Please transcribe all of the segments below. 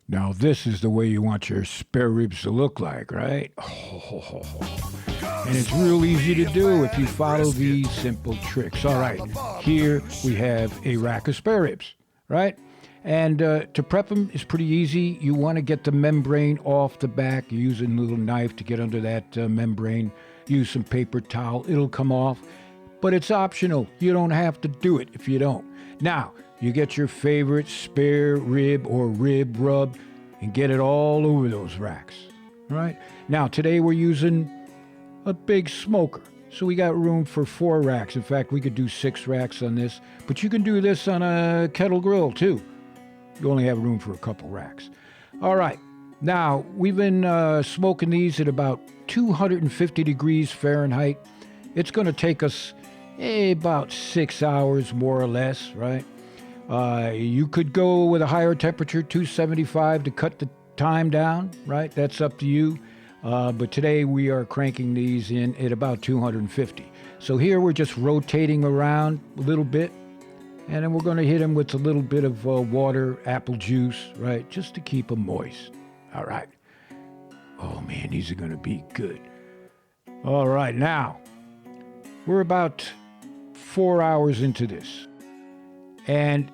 Now this is the way you want your spare ribs to look like, right? And it's real easy to do if you follow these simple tricks. All right, here we have a rack of spare ribs, right? And to prep them is pretty easy. You want to get the membrane off the back. You're using a little knife to get under that membrane. Use some paper towel. It'll come off. But it's optional. You don't have to do it if you don't. Now, you get your favorite spare rib or rib rub and get it all over those racks. All right? Now, today we're using a big smoker. So we got room for 4 racks. In fact, we could do 6 racks on this. But you can do this on a kettle grill, too. You only have room for a couple racks. All right. Now, we've been smoking these at about 250 degrees Fahrenheit. It's going to take us about 6 hours, more or less, right? You could go with a higher temperature, 275, to cut the time down, right? That's up to you. But today we are cranking these in at about 250. So here we're just rotating around a little bit. And then we're going to hit them with a little bit of water, apple juice, right? Just to keep them moist. All right. Oh, man, these are going to be good. All right, now, we're about 4 hours into this. And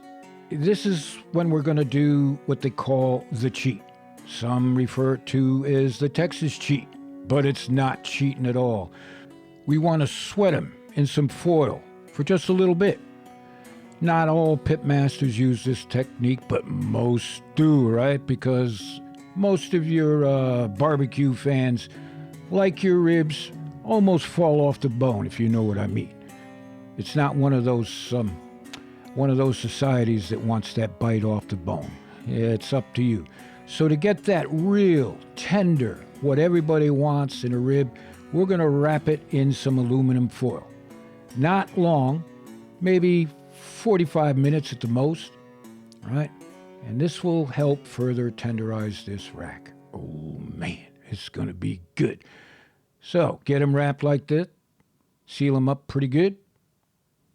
this is when we're going to do what they call the cheat. Some refer to as the Texas cheat, but it's not cheating at all. We want to sweat them in some foil for just a little bit. Not all pit masters use this technique, but most do, right? Because most of your barbecue fans like your ribs almost fall off the bone, if you know what I mean. It's not one of those societies that wants that bite off the bone. It's up to you. So to get that real tender, what everybody wants in a rib, we're going to wrap it in some aluminum foil. Not long, maybe 45 minutes at the most, right? And this will help further tenderize this rack. Oh man, it's going to be good. So get them wrapped like this, seal them up pretty good.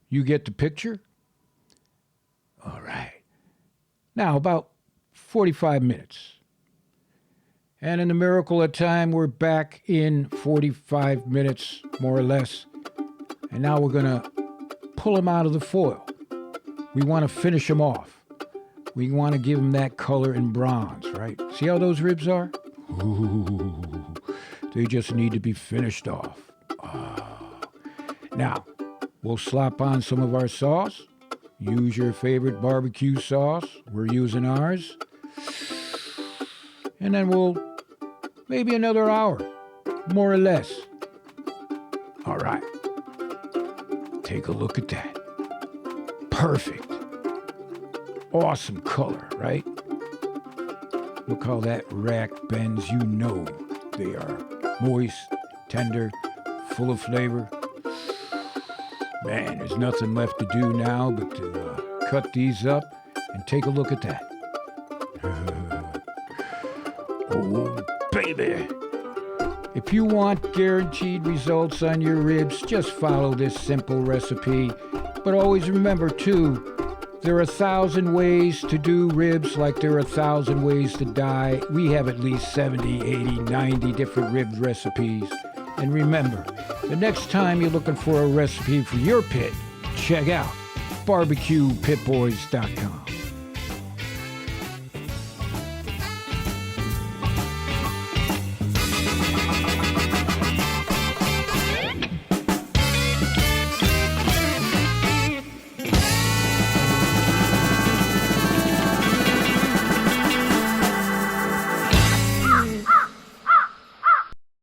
You get the picture? All right. Now about 45 minutes. And in the miracle of time, we're back in 45 minutes, more or less. And now we're going to pull them out of the foil. We want to finish them off. We want to give them that color in bronze, right? See how those ribs are? Ooh, they just need to be finished off. Oh. Now, we'll slop on some of our sauce. Use your favorite barbecue sauce. We're using ours. And then we'll maybe another hour, more or less. All right. Take a look at that. Perfect. Awesome color, right? Look how that rack bends. You know they are moist, tender, full of flavor. Man, there's nothing left to do now but to cut these up and take a look at that. Oh, baby. If you want guaranteed results on your ribs, just follow this simple recipe. But always remember, too, there are 1,000 ways to do ribs like there are 1,000 ways to die. We have at least 70, 80, 90 different rib recipes. And remember, the next time you're looking for a recipe for your pit, check out BBQPitBoys.com.